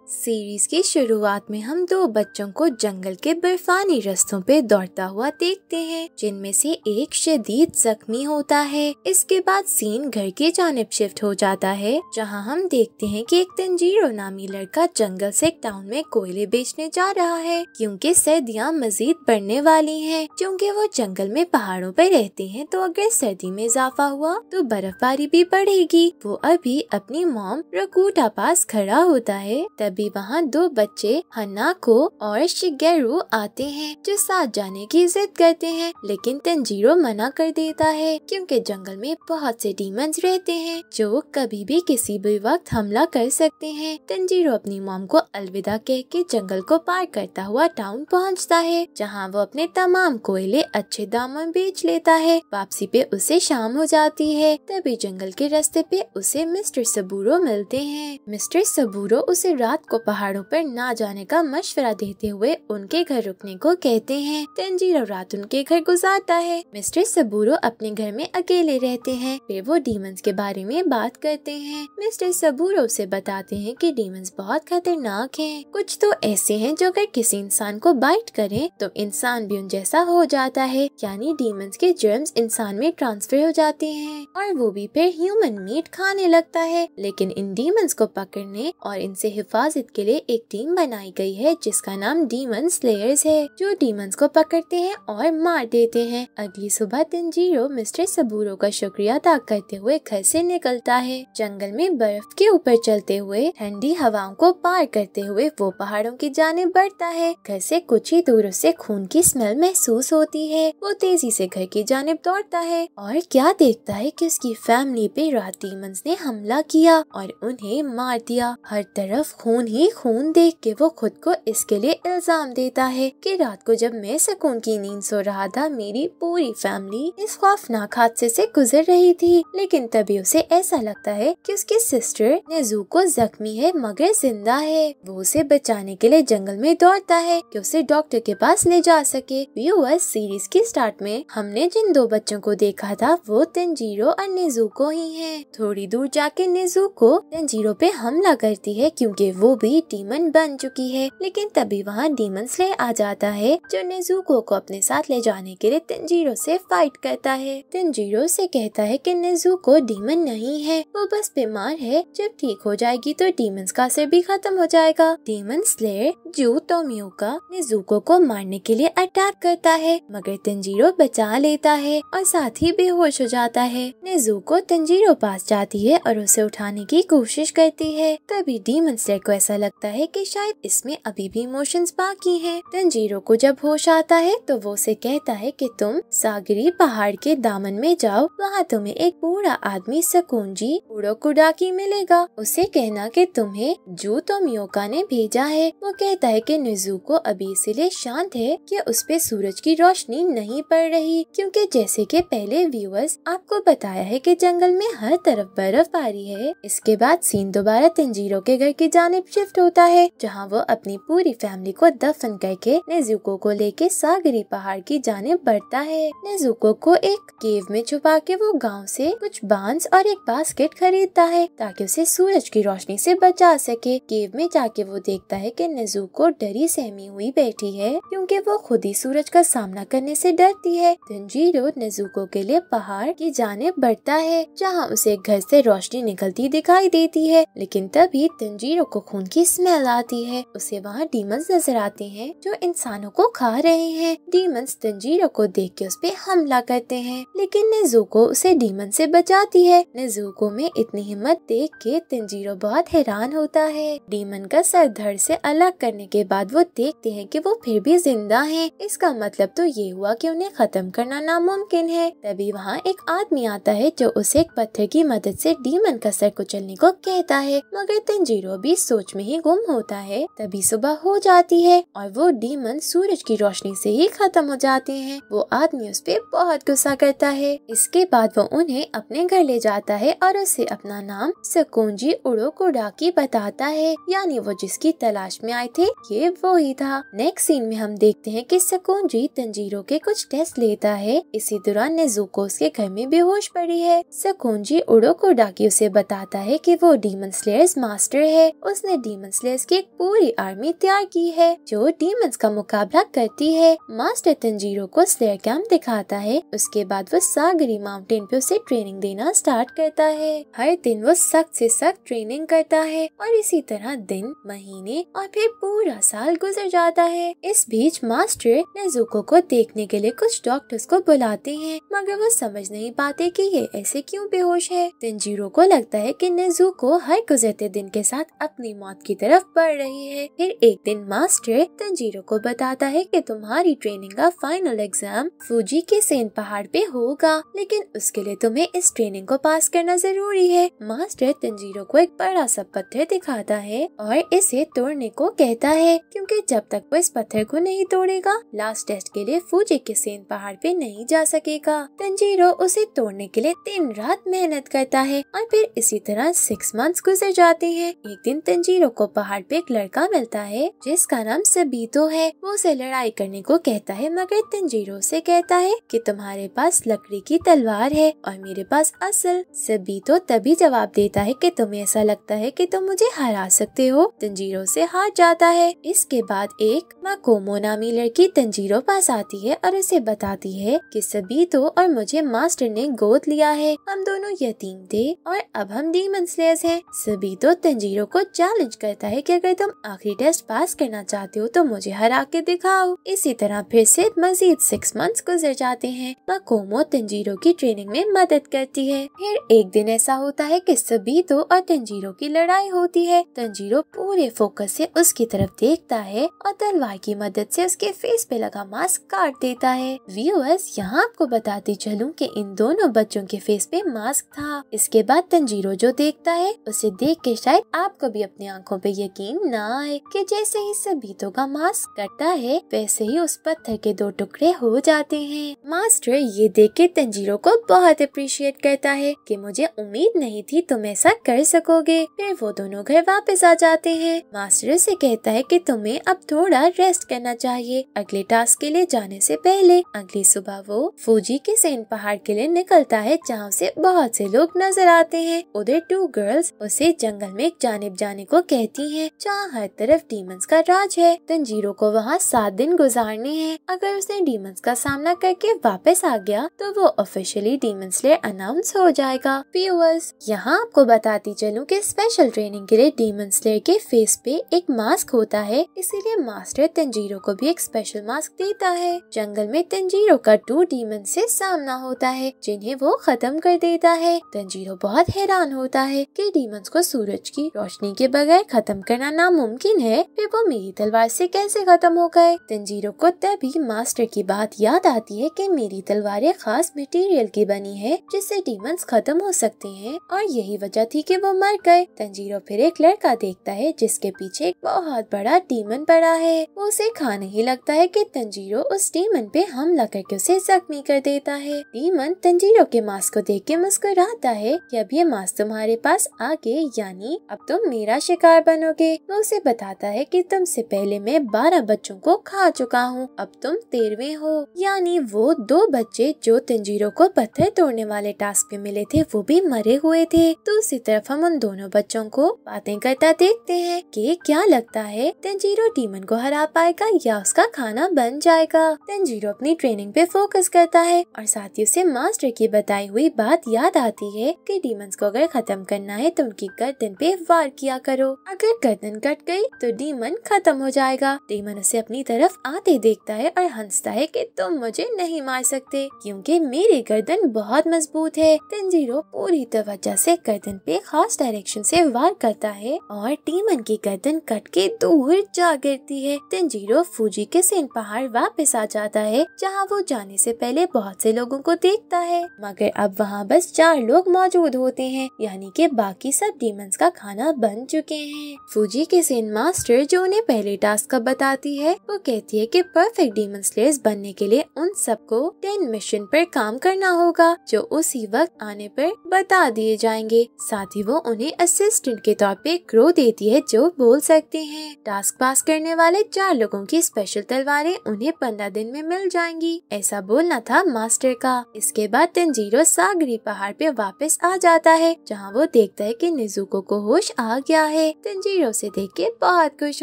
Series की शुरुआत में हम दो बच्चों को जंगल के बर्फानी रास्तों पे दौड़ता हुआ देखते हैं, जिनमें से एक शदीद जख्मी होता है। इसके बाद सीन घर की जानिब शिफ्ट हो जाता है, जहां हम देखते हैं कि एक तंजीरो नामी लड़का जंगल से टाउन में कोयले बेचने जा रहा है, क्योंकि सर्दियां मजीद बढ़ने वाली हैं। क्योंकि वो जंगल में पहाड़ों पर रहते हैं, तो अगर सर्दी में इजाफा हुआ तो बर्फबारी भी बढ़ेगी। वो अभी अपनी मॉम रकूटा पास खड़ा होता है, तभी वहाँ दो बच्चे हनाको और शिगेरू आते हैं, जो साथ जाने की जिद करते हैं, लेकिन तंजीरो मना कर देता है, क्योंकि जंगल में बहुत से डीमंस रहते हैं जो कभी भी किसी भी वक्त हमला कर सकते हैं। तंजीरो अपनी मॉम को अलविदा कह के जंगल को पार करता हुआ टाउन पहुँचता है, जहाँ वो अपने तमाम कोयले अच्छे दामों में बेच लेता है। वापसी पे उसे शाम हो जाती है, तभी जंगल के रास्ते पे उसे मिस्टर सबूरो मिलते हैं। मिस्टर सबूरो उसे रात को पहाड़ों पर ना जाने का मशवरा देते हुए उनके घर रुकने को कहते हैं। तंजीरो रात उनके घर गुजारता है। मिस्टर सबूरो अपने घर में अकेले रहते हैं। फिर वो डीमंस के बारे में बात करते हैं। मिस्टर सबूरो उसे बताते हैं कि डीमंस बहुत खतरनाक हैं। कुछ तो ऐसे हैं जो अगर किसी इंसान को बाइट करें तो इंसान भी उन जैसा हो जाता है, यानी डीमंस के जर्म्स इंसान में ट्रांसफर हो जाते हैं और वो भी फिर ह्यूमन मीट खाने लगता है। लेकिन इन डीमंस को पकड़ने और इनसे हिफाजत के लिए एक टीम बनाई गई है, जिसका नाम डीमन स्लेयर्स है, जो डीमंस को पकड़ते हैं और मार देते हैं। अगली सुबह तंजीरो मिस्टर सबूरो का शुक्रिया अदा करते हुए घर से निकलता है। जंगल में बर्फ के ऊपर चलते हुए ठंडी हवाओं को पार करते हुए वो पहाड़ों की जानिब बढ़ता है। घर से कुछ ही दूर उसे खून की स्मेल महसूस होती है। वो तेजी से घर की जानिब दौड़ता है और क्या देखता है कि उसकी फैमिली पे रात डीमंस ने हमला किया और उन्हें मार दिया। हर तरफ खून ही खून देख के वो खुद को इसके लिए इल्जाम देता है कि रात को जब मैं सुकून की नींद सो रहा था, मेरी पूरी फैमिली इस खौफनाक हादसे से गुजर रही थी। लेकिन तभी उसे ऐसा लगता है कि उसकी सिस्टर नेजुको जख्मी है मगर जिंदा है। वो उसे बचाने के लिए जंगल में दौड़ता है कि उसे डॉक्टर के पास ले जा सके। व्यूअर्स, सीरीज की स्टार्ट में हमने जिन दो बच्चों को देखा था वो तंजीरो और नेजुको ही हैं। थोड़ी दूर जाके नेजुको तंजीरो पे हमला करती है, क्योंकि वो भी डीमन बन चुकी है। लेकिन तभी वहाँ डीमन स्लेयर आ जाता है, जो नेजुको को अपने साथ ले जाने के लिए तंजीरो से फाइट करता है। तंजीरो से कहता है कि नेजुको डीमन नहीं है, वो बस बीमार है, जब ठीक हो जाएगी तो डीमंस का असर भी खत्म हो जाएगा। डीमन स्लेयर जू तोमियोका नेजुको को मारने के लिए अटैक करता है, मगर तंजीरो बचा लेता है और साथ ही बेहोश हो जाता है। नेजुको तंजीरो पास जाती है और उसे उठाने की कोशिश करती है। तभी डीमन स्लेयर को ऐसा लगता है कि शायद इसमें अभी भी इमोशंस बाकी हैं। तंजीरो को जब होश आता है तो वो उसे कहता है कि तुम सागरी पहाड़ के दामन में जाओ, वहाँ तुम्हें एक बूढ़ा आदमी सकूंजी उड़ोकुडाकी मिलेगा। उसे कहना कि तुम्हें जू तोमियोका ने भेजा है। वो कहता है कि नेजुको अभी इसीलिए शांत है कि उस पे सूरज की रोशनी नहीं पड़ रही, क्योंकि जैसे कि पहले व्यूअर्स आपको बताया है कि जंगल में हर तरफ बर्फबारी है। इसके बाद सीन दोबारा तंजीरो के घर की जानिब शिफ्ट होता है, जहां वो अपनी पूरी फैमिली को दफन करके नेजुको को लेके सागरी पहाड़ की जानिब बढ़ता है। नेजुको को एक केव में छुपा के वो गांव से कुछ बांस और एक बास्केट खरीदता है, ताकि उसे सूरज की रोशनी से बचा सके। केव में जाके वो देखता है कि नेजुको डरी सहमी हुई बैठी है, क्योंकि वो खुद ही सूरज का सामना करने से डरती है। तंजीरो नेजुको के लिए पहाड़ की जानिब बढ़ता है, जहाँ उसे घर से रोशनी निकलती दिखाई देती है। लेकिन तभी तंजीरो को खून की स्मेल आती है। उसे वहाँ डीमंस नजर आते हैं जो इंसानों को खा रहे हैं। डीमंस तंजीरो को देख के उस पे हमला करते हैं, लेकिन नेजुको उसे डीमन से बचाती है। नेजुको में इतनी हिम्मत देख के तंजीरो बहुत हैरान होता है। डीमन का सर धड़ से अलग करने के बाद वो देखते हैं कि वो फिर भी जिंदा हैं। इसका मतलब तो ये हुआ कि उन्हें खत्म करना नामुमकिन है। तभी वहाँ एक आदमी आता है जो उसे एक पत्थर की मदद से डीमन का सर कुचलने को कहता है, मगर तंजीरो भी सोच में ही गुम होता है। तभी सुबह हो जाती है और वो डीमन सूरज की रोशनी से ही खत्म हो जाते हैं। वो आदमी उस पे बहुत गुस्सा करता है। इसके बाद वो उन्हें अपने घर ले जाता है और उसे अपना नाम सकूंजी उड़ोकुडाकी बताता है, यानी वो जिसकी तलाश में आए थे ये वो ही था। नेक्स्ट सीन में हम देखते हैं कि सकूंजी तंजीरो के कुछ टेस्ट लेता है। इसी दौरान नेजुको उसके घर में बेहोश पड़ी है। सकूंजी उड़ोकुडाकी उसे बताता है कि वो डीमन स्लेयर्स मास्टर है। उसने उसने डीमन स्लेयर्स की एक पूरी आर्मी तैयार की है जो डीमंस का मुकाबला करती है। मास्टर तंजीरो को स्लेयर कैंप दिखाता है। उसके बाद वो सागरी माउंटेन पे उसे ट्रेनिंग देना स्टार्ट करता है। हर दिन वो सख्त से सख्त ट्रेनिंग करता है और इसी तरह दिन, महीने और फिर पूरा साल गुजर जाता है। इस बीच मास्टर नेजुको को देखने के लिए कुछ डॉक्टर्स को बुलाते हैं, मगर वो समझ नहीं पाते कि ये ऐसे क्यों बेहोश है। तंजीरो को लगता है कि नेजुको हर गुजरते दिन के साथ अपनी मौत की तरफ बढ़ रही है। फिर एक दिन मास्टर तंजीरो को बताता है कि तुम्हारी ट्रेनिंग का फाइनल एग्जाम फूजी के सेन पहाड़ पे होगा, लेकिन उसके लिए तुम्हें इस ट्रेनिंग को पास करना जरूरी है। मास्टर तंजीरो को एक बड़ा सा पत्थर दिखाता है और इसे तोड़ने को कहता है, क्योंकि जब तक वो इस पत्थर को नहीं तोड़ेगा लास्ट टेस्ट के लिए फूजी के सेन पहाड़ पे नहीं जा सकेगा। तंजीरो उसे तोड़ने के लिए दिन रात मेहनत करता है और फिर इसी तरह 6 मंथ्स गुजर जाते हैं। एक दिन तंजीरो को पहाड़ पे एक लड़का मिलता है जिसका नाम सबीतो है। वो उसे लड़ाई करने को कहता है, मगर तंजीरो से कहता है कि तुम्हारे पास लकड़ी की तलवार है और मेरे पास असल। सबीतो तभी जवाब देता है कि तुम्हें ऐसा लगता है कि तुम मुझे हरा सकते हो। तंजीरो से हार जाता है। इसके बाद एक माकोमो नामी लड़की तंजीरो पास आती है और उसे बताती है कि सबीतो और मुझे मास्टर ने गोद लिया है, हम दोनों यतीम थे और अब हम डीमन स्लेयर्स हैं। सबीतो तंजीरो को चैलेंज करता है कि अगर तुम आखिरी टेस्ट पास करना चाहते हो तो मुझे हरा के दिखाओ। इसी तरह फिर से मजीद 6 मंथ्स गुजर जाते हैं। माकोमो तंजीरो की ट्रेनिंग में मदद करती है। फिर एक दिन ऐसा होता है कि सबीतो और तंजीरो की लड़ाई होती है। तंजीरो पूरे फोकस से उसकी तरफ देखता है और तलवार की मदद से उसके फेस पे लगा मास्क काट देता है। व्यूअर्स, यहाँ आपको बताती चलूं कि इन दोनों बच्चों के फेस पे मास्क था। इसके बाद तंजीरो जो देखता है उसे देख के शायद आपको भी अपनी आंखों पे यकीन ना आए कि जैसे ही सबीतो का मास्क कटता है वैसे ही उस पत्थर के 2 टुकड़े हो जाते हैं। मास्टर ये देख के तंजीरो को बहुत अप्रिशिएट करता है कि मुझे उम्मीद नहीं थी तुम ऐसा कर सकोगे। फिर वो दोनों घर वापस आ जाते हैं। मास्टर से कहता है कि तुम्हें अब थोड़ा रेस्ट करना चाहिए अगले टास्क के लिए जाने से पहले। अगली सुबह वो फूजी के सेन पहाड़ के लिए निकलता है, जहाँ से बहुत से लोग नजर आते हैं। उधर 2 गर्ल्स उसे जंगल में एक जानिब जाने को कहती हैं, जहाँ हर तरफ डीमंस का राज है। तंजीरो को वहाँ 7 दिन गुजारने हैं। अगर उसने डीमंस का सामना करके वापस आ गया तो वो ऑफिशियली डीमन स्लेयर अनाउंस हो जाएगा। व्यूअर्स, यहाँ आपको बताती चलूं कि स्पेशल ट्रेनिंग के लिए डीमन स्लेयर के फेस पे एक मास्क होता है, इसीलिए मास्टर तंजीरो को भी एक स्पेशल मास्क देता है। जंगल में तंजीरो का 2 डीमन से सामना होता है जिन्हें वो खत्म कर देता है। तंजीरो बहुत हैरान होता है कि डीमंस को सूरज की रोशनी के बगैर खत्म करना नामुमकिन है, फिर वो मेरी तलवार से कैसे खत्म हो गए। तंजीरो को तभी मास्टर की बात याद आती है कि मेरी तलवार एक खास मटेरियल की बनी है जिससे डीमंस खत्म हो सकते हैं और यही वजह थी कि वो मर गए। तंजीरो फिर एक लड़का देखता है जिसके पीछे एक बहुत बड़ा डीमन पड़ा है। वो उसे खाने ही लगता है कि तंजीरो उस डीमन पे हमला करके उसे जख्मी कर देता है। डीमन तंजीरो के मास्क को देख के मुस्कुराता है कि अब ये मास्क तुम्हारे पास आ गए, यानी अब तुम मेरा शिकार बनोगे। वो उसे बताता है कि तुमसे पहले मैं 12 बच्चों को खा चुका हूँ, अब तुम 13वें हो। यानी वो 2 बच्चे जो तंजीरो को पत्थर तोड़ने वाले टास्क पे मिले थे वो भी मरे हुए थे। दूसरी तरफ हम उन दोनों बच्चों को बातें करता देखते हैं कि क्या लगता है तंजीरो डीमन को हरा पाएगा या उसका खाना बन जाएगा। तंजीरो अपनी ट्रेनिंग पे फोकस करता है और साथ ही उसे मास्टर की बताई हुई बात याद आती है कि डीमंस को अगर खत्म करना है तो उनकी गर्दन पे वार किया करो, अगर गर्दन कट गई तो डीमन खत्म हो जाएगा। डीमन उसे अपनी तरफ आते देखता है और हंसता है कि तुम मुझे नहीं मार सकते क्योंकि मेरी गर्दन बहुत मजबूत है। तंजीरो पूरी तवज्जो से गर्दन पे खास डायरेक्शन से वार करता है और डीमन की गर्दन कट के दूर जा गिरती है। तंजीरो फूजी के सेन पहाड़ वापस आ जाता है, जहाँ वो जाने से पहले बहुत से लोगों को देखता है, मगर अब वहाँ बस 4 लोग मौजूद होते हैं, यानी कि बाकी सब डीमंस का खाना बन चुके हैं। फूजी के सेन मास्टर जो उन्हें पहले टास्क का बताती है, वो कहती है कि परफेक्ट डीमन स्लेयर्स बनने के लिए उन सबको 10 मिशन पर काम करना होगा जो उसी वक्त आने पर बता दिए जाएंगे। साथ ही वो उन्हें असिस्टेंट के तौर पे क्रो देती है जो बोल सकते हैं। टास्क पास करने वाले 4 लोगों की स्पेशल तलवारें उन्हें 15 दिन में मिल जाएंगी, ऐसा बोलना था मास्टर का। इसके बाद तंजीरो सागरी पहाड़ पे वापस आ जाता है, जहाँ वो देखता है कि नेजुको को होश आ गया है। है। तंजीरो उसे देख के बहुत खुश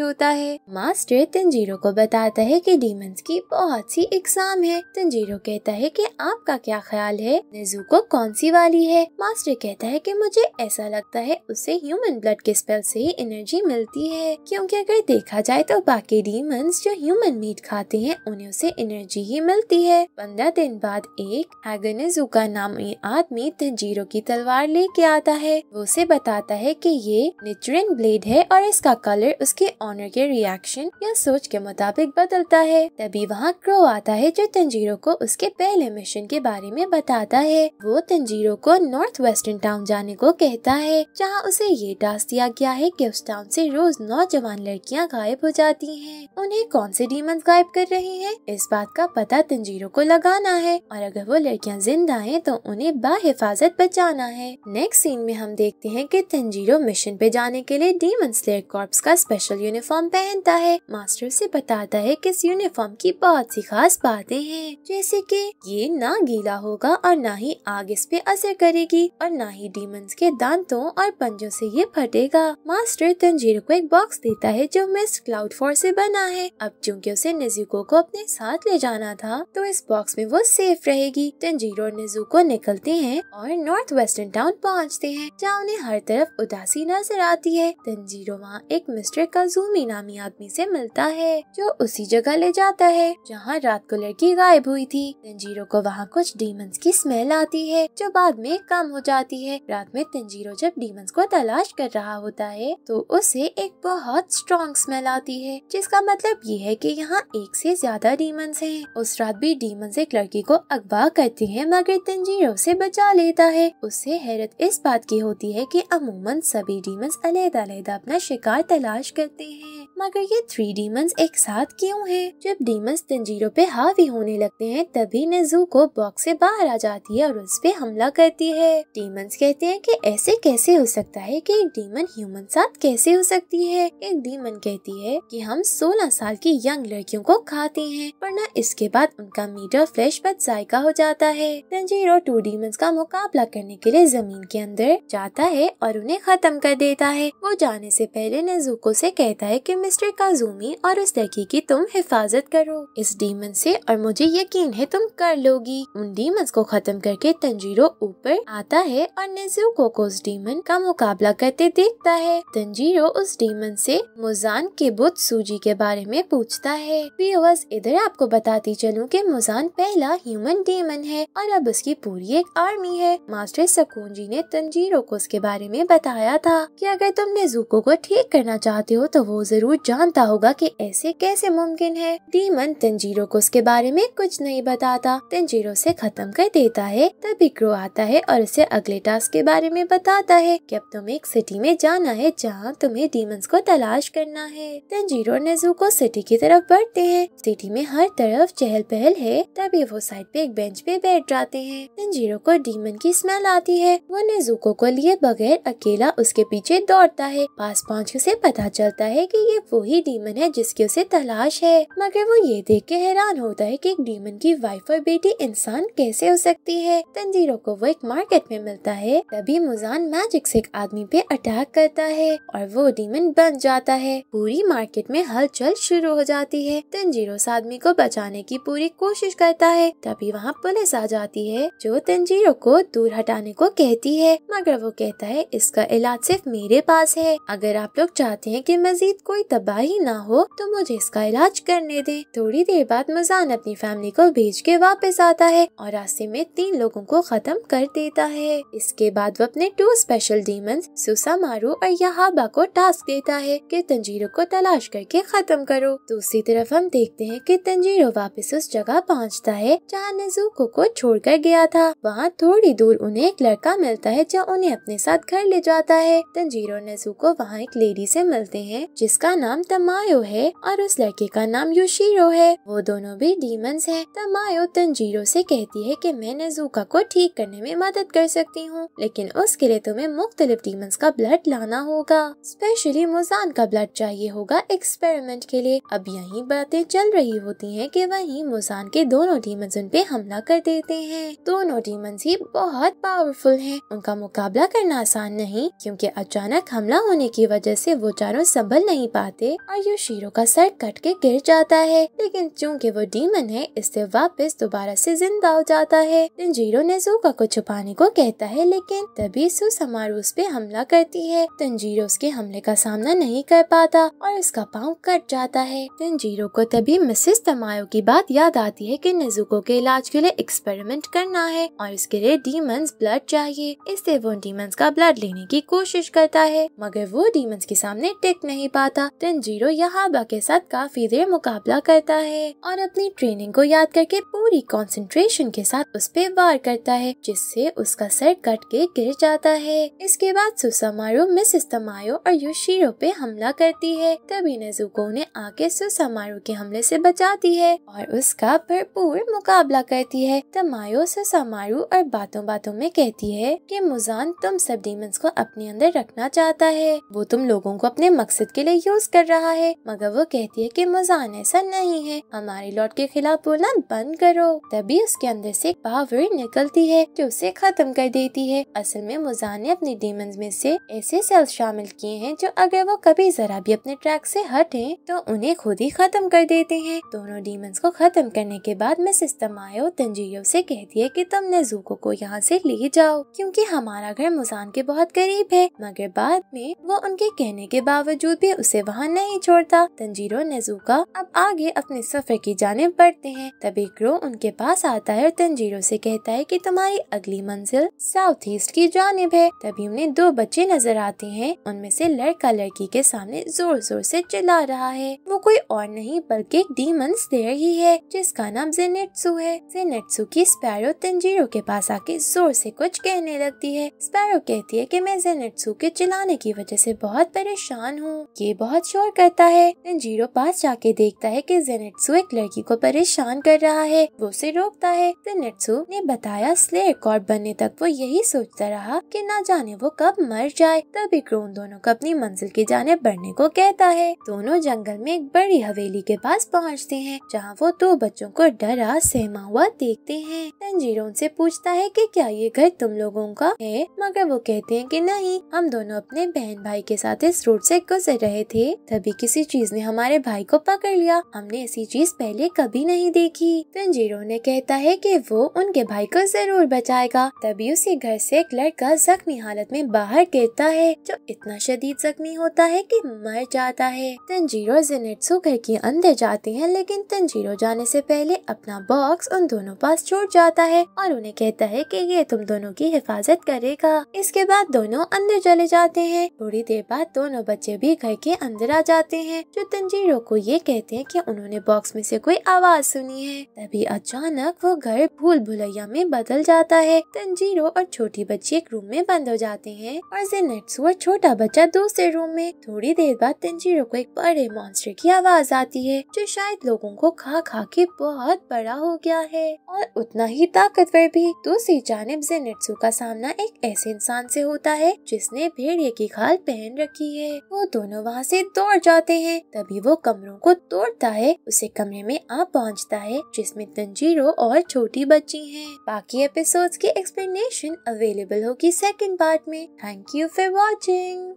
होता है। मास्टर तंजीरो को बताता है कि डीमंस की बहुत सी एग्जाम है। तंजीरो कहता है कि आपका क्या ख्याल है, नेज़ुको कौन सी वाली है? मास्टर कहता है कि मुझे ऐसा लगता है उसे ह्यूमन ब्लड के स्पेल से ही एनर्जी मिलती है, क्योंकि अगर देखा जाए तो बाकी डीमंस जो ह्यूमन मीट खाते हैं उन्हें उसे एनर्जी ही मिलती है। 15 दिन बाद एक हैगनेजुका नामी आदमी तंजीरो की तलवार लेके आता है। वो उसे बताता है कि ये निचुरिन ब्लेड है और इसका कलर उसके ऑनर के रिएक्शन या सोच के मुताबिक बदलता है। तभी वहाँ क्रो आता है जो तंजीरो को उसके पहले मिशन के बारे में बताता है। वो तंजीरो को नॉर्थ वेस्टर्न टाउन जाने को कहता है, जहाँ उसे ये टास्क दिया गया है कि उस टाउन से रोज नौजवान लड़कियाँ गायब हो जाती हैं। उन्हें कौन से डीमंस गायब कर रहे हैं, इस बात का पता तंजीरो को लगाना है और अगर वो लड़कियाँ जिंदा हैं तो उन्हें बाहिफाजत बचाना है। नेक्स्ट सीन में हम देखते हैं कि तंजीरो मिशन पे जाने के लिए डीमन स्लेयर कॉर्प्स का स्पेशल यूनिफॉर्म पहनता है। मास्टर से बताता है कि इस यूनिफॉर्म की बहुत सी खास बातें हैं, जैसे कि ये ना गीला होगा और ना ही आग इस पे असर करेगी और ना ही डीमंस के दांतों और पंजों से ये फटेगा। मास्टर तंजीरो को एक बॉक्स देता है जो मिस्ट क्लाउड फोर से बना है। अब चूँकि उसे नेज़ुको को अपने साथ ले जाना था तो इस बॉक्स में वो सेफ रहेगी। तंजीरो और नेज़ुको निकलते हैं और नॉर्थ वेस्टर्न टाउन पहुँचते हैं, जहाँ उन्हें हर तरफ उदासी नजर आती है। तंजीरो वहाँ एक मिस्टर काजुमी नामी आदमी से मिलता है जो उसी जगह ले जाता है जहाँ रात को लड़की गायब हुई थी। तंजीरो को वहाँ कुछ डीमंस की स्मेल आती है जो बाद में कम हो जाती है। रात में तंजीरो जब डीमंस को तलाश कर रहा होता है तो उसे एक बहुत स्ट्रॉन्ग स्मेल आती है, जिसका मतलब ये है कि यहाँ एक से ज्यादा डीमंस हैं। उस रात भी डीमंस एक लड़की को अगवा करते हैं, मगर तंजीरो से बचा लेता है। उससे हैरत इस बात की होती है कि अमूमन सभी डीमंस अलग-अलग अपना शिकार तलाश करते हैं, मगर ये 3 डीमंस एक साथ क्यों हैं? जब डीमंस तंजीरो पे हावी होने लगते हैं तभी नेज़ुको बॉक्स से बाहर आ जाती है और उस पे हमला करती है। डीमंस कहते हैं कि ऐसे कैसे हो सकता है कि एक डीमन ह्यूमन साथ कैसे हो सकती है। एक डीमन कहती है कि हम 16 साल की यंग लड़कियों को खाते हैं, वरना इसके बाद उनका मीट और फ्लैश बद जायका हो जाता है। तंजीरो 2 डीमंस का मुकाबला करने के लिए जमीन के अंदर जाता है और उन्हें खत्म कर देता है। वो जाने से पहले नेज़ुको से कहता है कि मिस्टर काजुमी और उस लड़की की तुम हिफाजत करो इस डीमन से, और मुझे यकीन है तुम कर लोगी। उन डीमंस को खत्म करके तंजीरो ऊपर आता है और नेज़ुको को उस डीमन का मुकाबला करते देखता है। तंजीरो उस डीमन से मुजान के बुत सूजी के बारे में पूछता है। व्यूअर्स, इधर आपको बताती चलूं कि मुजान पहला ह्यूमन डीमन है और अब उसकी पूरी एक आर्मी है। मास्टर सकूंजी ने तंजीरो को उसके बारे में बताया था कि अगर तुम नेज़ुको को ठीक करना चाहते हो तो वो जरूर जानता होगा कि ऐसे कैसे मुमकिन है। डीमन तंजीरो को उसके बारे में कुछ नहीं बताता, तंजीरो से खत्म कर देता है। तभी क्रो आता है और उसे अगले टास्क के बारे में बताता है कि अब तुम्हें एक सिटी में जाना है जहाँ तुम्हें डीमंस को तलाश करना है। तंजीरो और नेज़ुको सिटी की तरफ बढ़ते हैं। सिटी में हर तरफ चहल पहल है। तभी वो साइड पे एक बेंच पे बैठ जाते हैं। तंजीरो को डीमन की स्मेल आती है। वो नेज़ुको को लिए बगैर अकेला उसके पीछे दौड़ता है। पास पहुँच उसे पता चलता है कि ये वही डीमन है जिसकी उसे तलाश है, मगर वो ये देख के हैरान होता है कि एक डीमन की वाइफ और बेटी इंसान कैसे हो सकती है। तंजीरो को वो एक मार्केट में मिलता है। तभी मुजान मैजिक से एक आदमी पे अटैक करता है और वो डीमन बन जाता है। पूरी मार्केट में हलचल शुरू हो जाती है। तंजीरो उस आदमी को बचाने की पूरी कोशिश करता है। तभी वहाँ पुलिस आ जाती है जो तंजीरो को दूर हटाने को कहती है, मगर वो कहता है इसका इलाज सिर्फ मेरे पास है। अगर आप लोग चाहते हैं कि मजीद कोई तबाही ना हो तो मुझे इसका इलाज करने दे। थोड़ी देर बाद मुजान अपनी फैमिली को भेज के वापस आता है और रास्ते में 3 लोगों को खत्म कर देता है। इसके बाद वो अपने 2 स्पेशल डीमंस सुसामारू और याहाबा को टास्क देता है कि तंजीरो को तलाश करके खत्म करो। दूसरी तरफ हम देखते हैं कि तंजीरो वापस उस जगह पहुंचता है जहां नेज़ुको को छोड़कर गया था। वहां थोड़ी दूर उन्हें एक लड़का मिलता है जो उन्हें अपने साथ घर ले जाता है। तंजीरो और नेज़ुको वहाँ एक लेडी से मिलते हैं जिसका नाम तमायो है और उस लड़के का नाम योशिरो है। वो दोनों भी डीमंस हैं। तमायो तंजीरो से कहती है कि मैं नेज़ुका को ठीक करने में मदद कर सकती हूँ, लेकिन उसके लिए तुम्हें मुख्तलिफ डीमंस का ब्लड लाना होगा। स्पेशली मुजान का ब्लड चाहिए होगा एक्सपेरिमेंट के लिए। अब यही बातें चल रही होती हैं कि वहीं मुजान के दोनों डीमंस उन पे हमला कर देते हैं। दोनों डीमंस ही बहुत पावरफुल हैं। उनका मुकाबला करना आसान नहीं, क्योंकि अचानक हमला हमला होने की वजह से वो चारों संभल नहीं पाते और योशिरो का सर कट के गिर जाता है, लेकिन चूंकि वो डीमन है इससे वापस दोबारा से जिंदा हो जाता है। तंजीरो नेजुका को छुपाने को कहता है, लेकिन तभी सुसामारू उस पे हमला करती है। तंजीरो उसके हमले का सामना नहीं कर पाता और उसका पाँव कट जाता है। तंजीरो को तभी मिसेस तमायो की बात याद आती है कि नेजुको के इलाज के लिए एक्सपेरिमेंट करना है और इसके लिए डीमंस ब्लड चाहिए। इससे वो डीमंस का ब्लड लेने की कोशिश करता है, मगर वो डीमंस के सामने टिक नहीं पाता। तंजीरो यहाबा के साथ काफी देर मुकाबला करता है और अपनी ट्रेनिंग को याद करके पूरी कंसंट्रेशन के साथ उस पे वार करता है, जिससे उसका सर कट के गिर जाता है। इसके बाद सुसामारू मिसेस तमायो और योशिरो पे हमला करती है। तभी नेजुको उन्हें आके सुसामारू के हमले से बचाती है और उसका भरपूर मुकाबला करती है। तमायो सुसामारू और बातों बातों में कहती है कि मुजान तुम सब डीमंस को अपने अंदर रखना चाहता है, वो तुम लोगों को अपने मकसद के लिए यूज कर रहा है। मगर वो कहती है कि मुजान ऐसा नहीं है, हमारे लॉर्ड के खिलाफ बोलना बंद करो। तभी उसके अंदर से एक पावर निकलती है जो उसे खत्म कर देती है। असल में मुजान ने अपने डीमंस में से ऐसे सेल्स शामिल किए हैं जो अगर वो कभी जरा भी अपने ट्रैक से हटे तो उन्हें खुद ही खत्म कर देते हैं। दोनों डीमंस को खत्म करने के बाद मिसेस तमायो तंजीरो से कहती है कि तुम नेजुको को यहाँ से ले जाओ, क्योंकि हमारा घर मुजान के बहुत करीब है। मगर बाद में वो उनके कहने के बावजूद भी उसे वहाँ नहीं छोड़ता। तंजीरो नेजुका अब आगे अपने सफर की जानिब बढ़ते हैं। तभी क्रो उनके पास आता है और तंजीरो से कहता है कि तुम्हारी अगली मंजिल साउथ ईस्ट की जानिब है। तभी उन्हें दो बच्चे नजर आते हैं, उनमें से लड़का लड़की के सामने जोर जोर से चिल्ला रहा है। वो कोई और नहीं बल्कि एक डीमन स्लेयर ही है जिसका नाम जेनेत्सु है। जेनेत्सु की स्पैरो तंजीरो के पास आके जोर से कुछ कहने लगती है। स्पैरो कहती है कि मैं जेनेत्सु के चिल्लाने की वजह से बहुत परेशान हूँ, ये बहुत शोर करता है। तंजीरो पास जाके देखता है कि जेनेत्सु एक लड़की को परेशान कर रहा है, वो उसे रोकता है। जेनेत्सु ने बताया स्लेयर गॉड बनने तक वो यही सोचता रहा कि ना जाने वो कब मर जाए। तभी क्रो उन दोनों को अपनी मंजिल की जानिब बढ़ने को कहता है। दोनों जंगल में एक बड़ी हवेली के पास पहुँचते हैं, जहाँ वो दो बच्चों को डरा सहमा हुआ देखते हैं। तंजीरो उनसे पूछता है कि क्या ये घर तुम लोगों का है, मगर वो कहते हैं कि नहीं, हम दोनों अपने बहन भाई के साथ इस रोड से गुजर रहे थे, तभी किसी चीज ने हमारे भाई को पकड़ लिया, हमने ऐसी चीज पहले कभी नहीं देखी। तंजीरो ने कहता है कि वो उनके भाई को जरूर बचाएगा। तभी उसी घर से एक लड़का जख्मी हालत में बाहर गिरता है, जो इतना शदीद जख्मी होता है कि मर जाता है। तंजीरो जेनेत्सु घर के अंदर जाते हैं, लेकिन तंजीरो जाने से पहले अपना बॉक्स उन दोनों पास छोड़ जाता है और उन्हें कहता है कि ये तुम दोनों की हिफाजत करेगा। इसके बाद दोनों अंदर चले जाते हैं। थोड़ी देर बाद दोनों बच्चे भी घर के अंदर आ जाते हैं, जो तंजीरो को ये कहते हैं कि उन्होंने बॉक्स में से कोई आवाज सुनी है। तभी अचानक वो घर भूल भुलैया में बदल जाता है। तंजीरो और छोटी बच्ची एक रूम में बंद हो जाते हैं और जेनेत्सु और छोटा बच्चा दूसरे रूम में। थोड़ी देर बाद तंजीरो को एक बड़े मॉन्स्टर की आवाज आती है, जो शायद लोगों को खा खा के बहुत बड़ा हो गया है और उतना ही ताकतवर भी। दूसरी जानिब जेनेत्सु का सामना एक ऐसे इंसान से होता है जिसने भेड़िए की खाल पहन रखी है। वो दोनों वहाँ से दौड़ जाते हैं। तभी वो कमरों को तोड़ता है, उसे कमरे में आ पहुँचता है जिसमें तंजीरो और छोटी बच्ची हैं। बाकी एपिसोड्स की एक्सप्लेनेशन अवेलेबल होगी सेकंड पार्ट में। Thank you for watching.